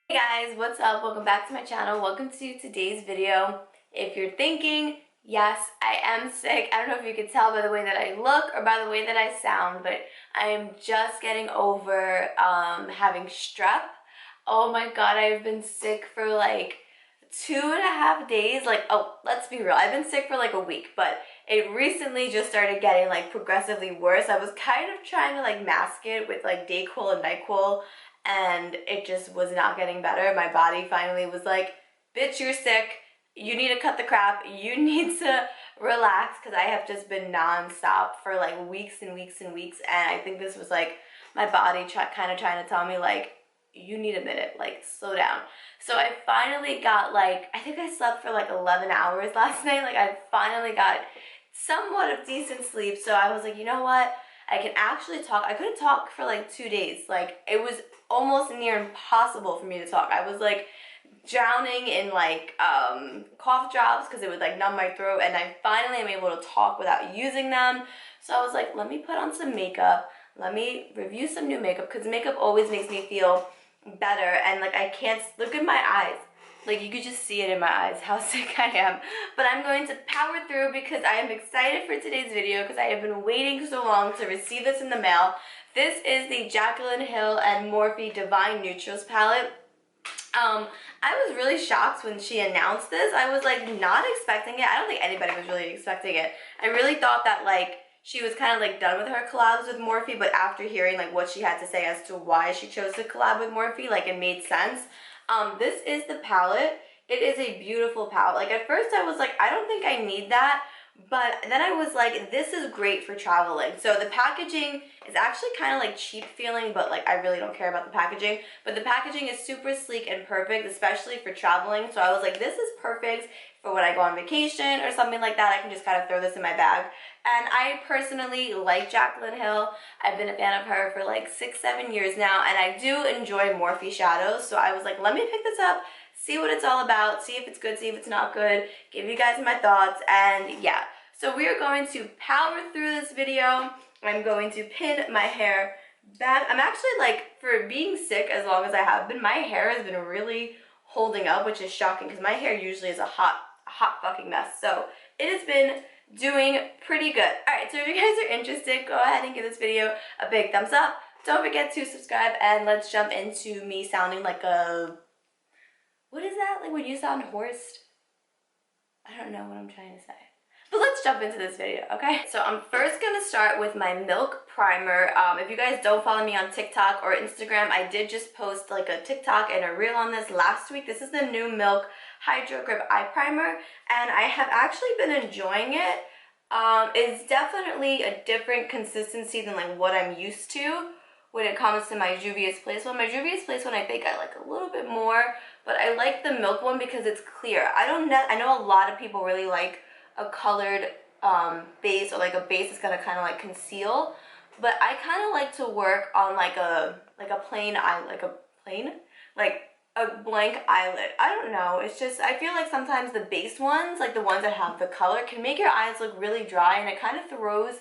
Hey guys, what's up? Welcome back to my channel. Welcome to today's video. If you're thinking, yes, I am sick. I don't know if you can tell by the way that I look or by the way that I sound, but I am just getting over having strep. Oh my god, I've been sick for like 2.5 days. Like, oh, let's be real, I've been sick for like a week, but it recently just started getting like progressively worse. I was kind of trying to like mask it with like Dayquil and NyQuil, and it just was not getting better. My body finally was like, bitch, you're sick. You need to cut the crap. You need to relax, because I have just been nonstop for like weeks and weeks and weeks. And I think this was like my body kind of trying to tell me like, you need a minute, like slow down. So I finally got like, I think I slept for like 11 hours last night. Like I finally got somewhat of decent sleep. So I was like, you know what? I can actually talk. I couldn't talk for like 2 days. Like it was almost near impossible for me to talk. I was like drowning in like cough drops because it would like numb my throat, and I finally am able to talk without using them. So I was like, let me put on some makeup. Let me review some new makeup, because makeup always makes me feel better. And like I can't look in my eyes. Like you could just see it in my eyes how sick I am. But I'm going to power through because I am excited for today's video, because I have been waiting so long to receive this in the mail. This is the JACLYN Hill and Morphe Divine Neutrals palette. I was really shocked when she announced this. I was like not expecting it. I don't think anybody was really expecting it. I really thought that like she was kind of like done with her collabs with Morphe, but after hearing like what she had to say as to why she chose to collab with Morphe, like it made sense. This is the palette. It is a beautiful palette. Like at first I was like, I don't think I need that. But then I was like, this is great for traveling. So the packaging is actually kind of like cheap feeling, but like I really don't care about the packaging. But the packaging is super sleek and perfect, especially for traveling. So I was like, this is perfect for when I go on vacation or something like that. I can just kind of throw this in my bag. And I personally like JACLYN Hill. I've been a fan of her for like 6-7 years now, and I do enjoy Morphe shadows. So I was like, let me pick this up, see what it's all about, see if it's good, see if it's not good, give you guys my thoughts, and yeah. So we are going to power through this video. I'm going to pin my hair back. I'm actually like, for being sick as long as I have been, my hair has been really holding up, which is shocking because my hair usually is a hot fucking mess. So it has been doing pretty good. Alright, so if you guys are interested, go ahead and give this video a big thumbs up. Don't forget to subscribe, and let's jump into me sounding like a... What is that? Like when you sound hoarse? I don't know what I'm trying to say. But let's jump into this video, okay? So I'm first gonna start with my Milk Primer. If you guys don't follow me on TikTok or Instagram, I did just post like a TikTok and a reel on this last week. This is the new Milk Hydro Grip Eye Primer, and I have actually been enjoying it. It's definitely a different consistency than like what I'm used to when it comes to my Juvia's Place one. My Juvia's Place one I think I like a little bit more, but I like the Milk one because it's clear. I know a lot of people really like a colored base, or like a base that's gonna kind of like conceal, but I kind of like to work on like a plain eye, like a blank eyelid. I don't know, it's just I feel like sometimes the base ones, like the ones that have the color, can make your eyes look really dry, and it kind of throws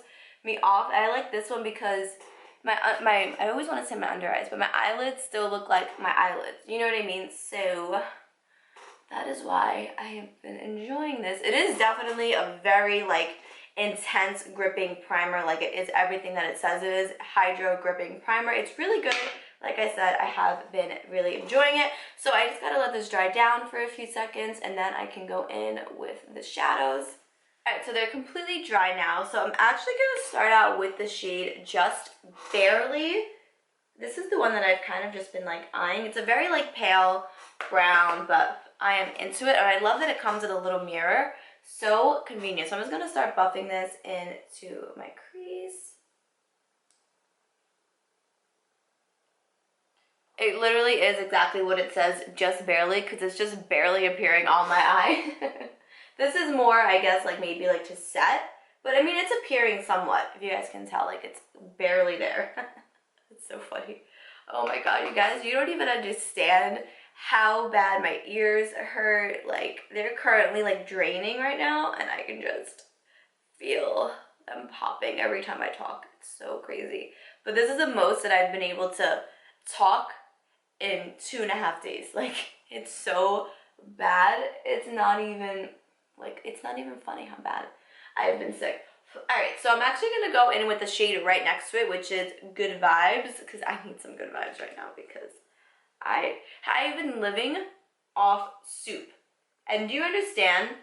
me off. And I like this one because my I always want to say my under eyes, but my eyelids still look like my eyelids, you know what I mean? So that is why I have been enjoying this. It is definitely a very like intense gripping primer. Like it is everything that it says it is. Hydro gripping primer. It's really good. Like I said, I have been really enjoying it. So I just gotta let this dry down for a few seconds, and then I can go in with the shadows. Alright, so they're completely dry now. So I'm actually gonna start out with the shade Just Barely. This is the one that I've kind of just been like eyeing. It's a very like pale brown, but I am into it, and I love that it comes with a little mirror. So convenient. So I'm just going to start buffing this into my crease. It literally is exactly what it says, just barely, because it's just barely appearing on my eye. This is more, I guess, like maybe like to set, but I mean it's appearing somewhat, if you guys can tell, like it's barely there. It's so funny. Oh my god, you guys, you don't even understand how bad my ears hurt. Like they're currently like draining right now, and I can just feel them popping every time I talk. It's so crazy. But this is the most that I've been able to talk in 2.5 days. Like, it's so bad. It's not even funny how bad I've been sick. Alright, so I'm actually going to go in with the shade right next to it, which is Good Vibes, because I need some good vibes right now, because I've been living off soup. And do you understand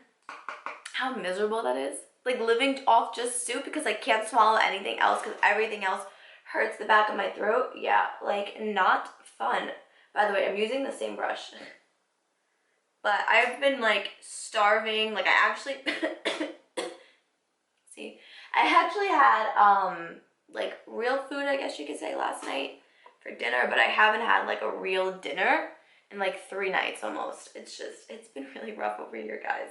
how miserable that is? Like, living off just soup because I can't swallow anything else because everything else hurts the back of my throat. Yeah, like, not fun. By the way, I'm using the same brush. But I've been, like, starving. Like, I actually... See? I actually had, like, real food, I guess you could say, last night for dinner. But I haven't had, like, a real dinner in, like, 3 nights almost. It's been really rough over here, guys.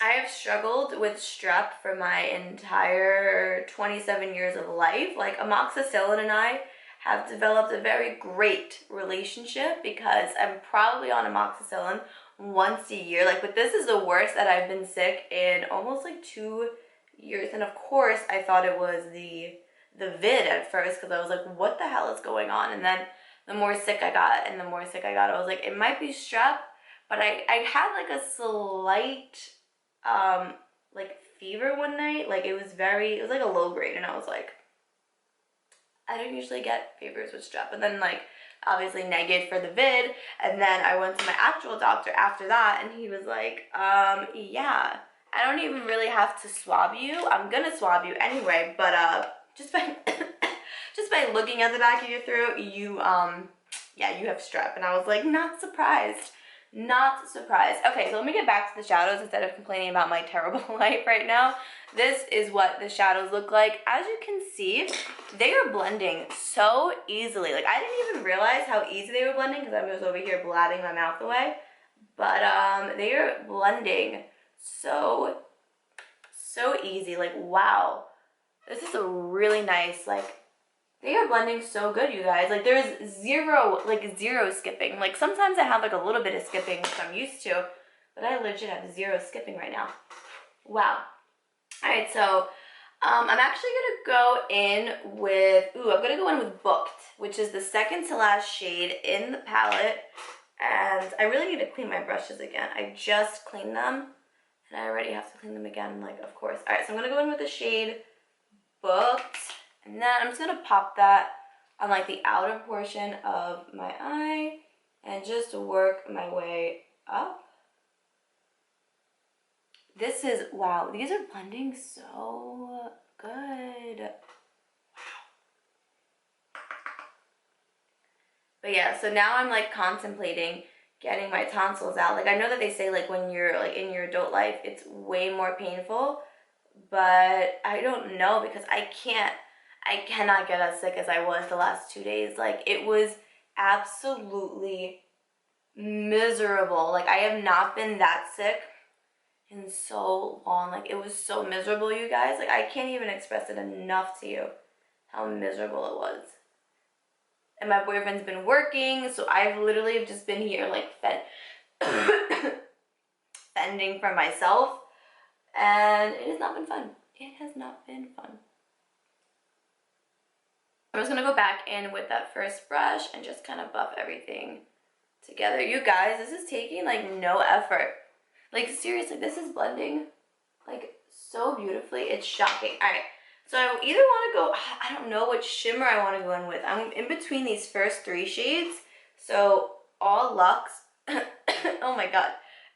I have struggled with strep for my entire 27 years of life. Like, amoxicillin and I have developed a very great relationship because I'm probably on amoxicillin once a year. Like, but this is the worst that I've been sick in almost like 2 years. And of course, I thought it was the vid at first because I was like, what the hell is going on? And then the more sick I got and the more sick I got, I was like, it might be strep. But I had like a slight like fever one night. Like, it was like a low grade, and I was like, I don't usually get fevers with strep. And then, like, obviously negative for the vid, and then I went to my actual doctor after that, and he was like, yeah, I don't even really have to swab you. I'm gonna swab you anyway, but just by just by looking at the back of your throat, you yeah, you have strep. And I was like, not surprised. Not surprised. Okay, so let me get back to the shadows instead of complaining about my terrible life right now. This is what the shadows look like. As you can see, they are blending so easily. Like, I didn't even realize how easy they were blending because I was over here blatting my mouth away. But they are blending so easy. Like, wow. This is a really nice, like, they are blending so good, you guys. Like, there's zero skipping. Like, sometimes I have, like, a little bit of skipping, which I'm used to, but I legit have zero skipping right now. Wow. All right, so I'm actually going to go in with, I'm going to go in with Booked, which is the second to last shade in the palette. And I really need to clean my brushes again. I just cleaned them, and I already have to clean them again, like, of course. All right, so I'm going to go in with the shade Booked. And then I'm just going to pop that on, like, the outer portion of my eye and just work my way up. This is, wow, these are blending so good. Wow. But yeah, so now I'm, like, contemplating getting my tonsils out. Like, I know that they say, like, when you're, like, in your adult life, it's way more painful. But I don't know because I cannot get as sick as I was the last 2 days. Like, it was absolutely miserable. Like, I have not been that sick in so long. Like, it was so miserable, you guys. Like, I can't even express it enough to you how miserable it was. And my boyfriend's been working, so I've literally just been here, like, fending for myself. And it has not been fun. It has not been fun. I'm just going to go back in with that first brush and just kind of buff everything together. You guys, this is taking, like, no effort. Like, seriously, this is blending, like, so beautifully. It's shocking. All right, so I either want to go, I don't know what shimmer I want to go in with. I'm in between these first 3 shades. So, All Luxe. Oh, my God.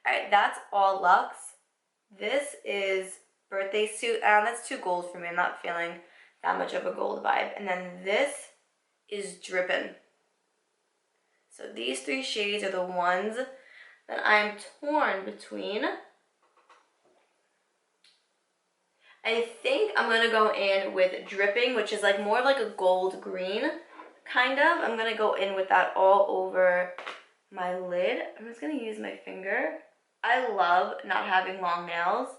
All right, that's All Luxe. This is Birthday Suit. That's too gold for me. I'm not feeling that much of a gold vibe. And then this is Drippin'. So these 3 shades are the ones that I'm torn between. I think I'm going to go in with Dripping, which is like more of like a gold green, kind of. I'm going to go in with that all over my lid. I'm just going to use my finger. I love not having long nails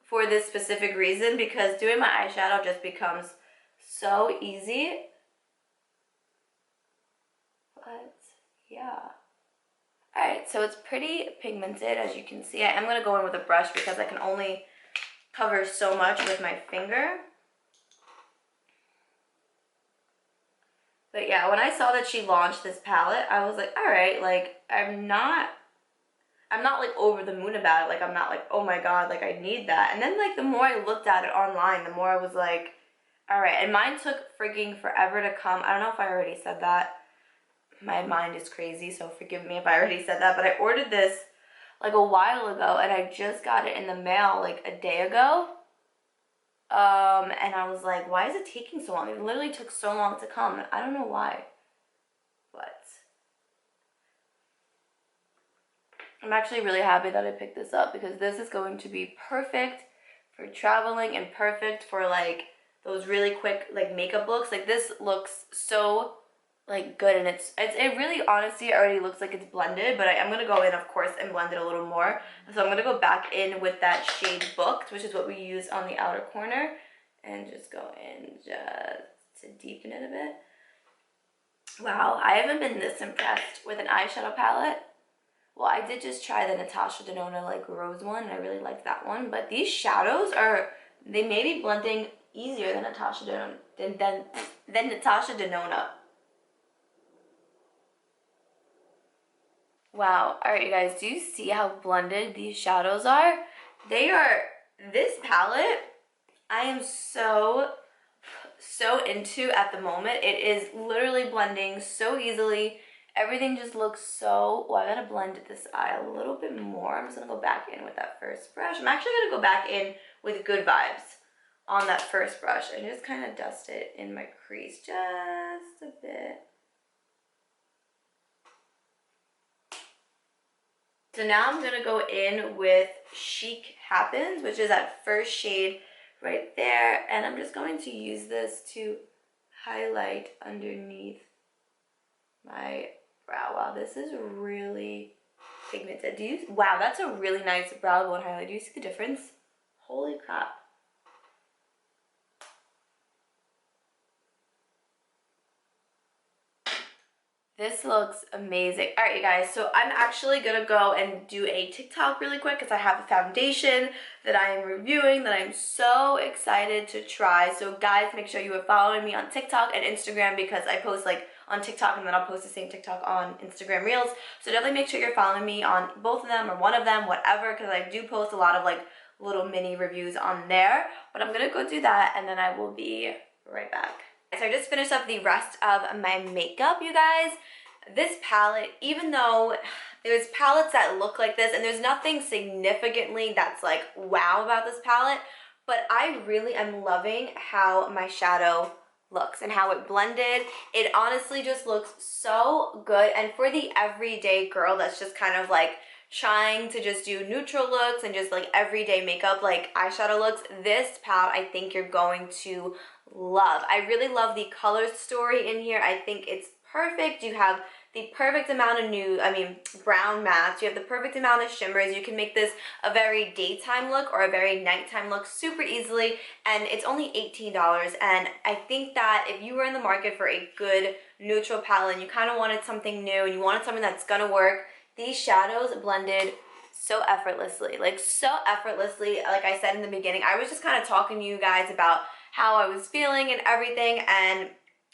for this specific reason because doing my eyeshadow just becomes so easy. But yeah. Alright, so it's pretty pigmented as you can see. I am going to go in with a brush because I can only cover so much with my finger. But yeah, when I saw that she launched this palette, I was like, all right, like I'm not like over the moon about it. Like I'm not like, oh my god, like I need that. And then like the more I looked at it online, the more I was like, all right. And mine took freaking forever to come. I don't know if I already said that. My mind is crazy, so forgive me if I already said that. But I ordered this like a while ago, and I just got it in the mail like a day ago. And I was like, why is it taking so long? It literally took so long to come. I don't know why, but I'm actually really happy that I picked this up because this is going to be perfect for traveling and perfect for like those really quick like makeup looks. Like this looks so like good, and it really honestly already looks like it's blended, but I'm gonna go in of course and blend it a little more. So I'm gonna go back in with that shade Booked, which is what we use on the outer corner, and just go in just to deepen it a bit. Wow, I haven't been this impressed with an eyeshadow palette. Well, I did just try the Natasha Denona like rose one, and I really liked that one, but these shadows they may be blending easier than Natasha Denona than Natasha Denona. Wow. All right, you guys, do you see how blended these shadows are? This palette, I am so into at the moment. It is literally blending so easily. Everything just looks so, well, I gotta blend this eye a little bit more. I'm just gonna go back in with that first brush. I'm actually gonna go back in with Good Vibes on that first brush and just kind of dust it in my crease just a bit. So now I'm gonna go in with Chic Happens, which is that first shade right there. And I'm just going to use this to highlight underneath my brow. Wow, this is really pigmented. Wow, that's a really nice brow bone highlight. Do you see the difference? Holy crap. This looks amazing. All right, you guys, so I'm actually gonna go and do a TikTok really quick because I have a foundation that I am reviewing that I'm so excited to try. So guys, make sure you are following me on TikTok and Instagram because I post like on TikTok and then I'll post the same TikTok on Instagram Reels. So definitely make sure you're following me on both of them or one of them, whatever, because I do post a lot of like little mini reviews on there. But I'm gonna go do that and then I will be right back. So I just finished up the rest of my makeup, you guys. This palette, even though there's palettes that look like this, and there's nothing significantly that's like wow about this palette, but I really am loving how my shadow looks and how it blended. It honestly just looks so good. And for the everyday girl that's just kind of like trying to just do neutral looks and just like everyday makeup, like eyeshadow looks, this palette I think you're going to love. I really love the color story in here. I think it's perfect. You have the perfect amount of brown mattes. You have the perfect amount of shimmers. You can make this a very daytime look or a very nighttime look super easily, and it's only $18. And I think that if you were in the market for a good neutral palette and you kind of wanted something new and you wanted something that's gonna work, these shadows blended so effortlessly. Like so effortlessly. Like I said in the beginning, I was just kind of talking to you guys about how I was feeling and everything, and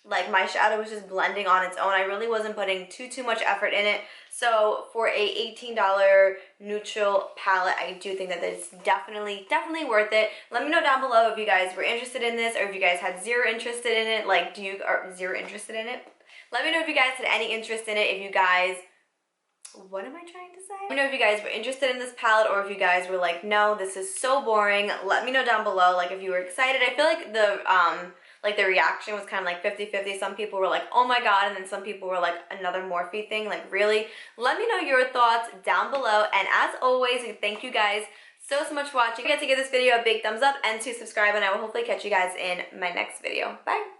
like my shadow was just blending on its own. I really wasn't putting too much effort in it. So for a $18 neutral palette, I do think that it's definitely worth it. Let me know down below if you guys were interested in this or if you guys had zero interest in it. Like, zero interested in it? Let me know if you guys had any interest in it. If you guys, what am I trying to say? Let me know if you guys were interested in this palette or if you guys were like, no, this is so boring. Let me know down below, like, if you were excited. I feel like the reaction was kind of like 50-50. Some people were like, oh my god, and then some people were like, another Morphe thing, like really? Let me know your thoughts down below, and as always, thank you guys so much for watching. Don't forget to give this video a big thumbs up and to subscribe, and I will hopefully catch you guys in my next video. Bye!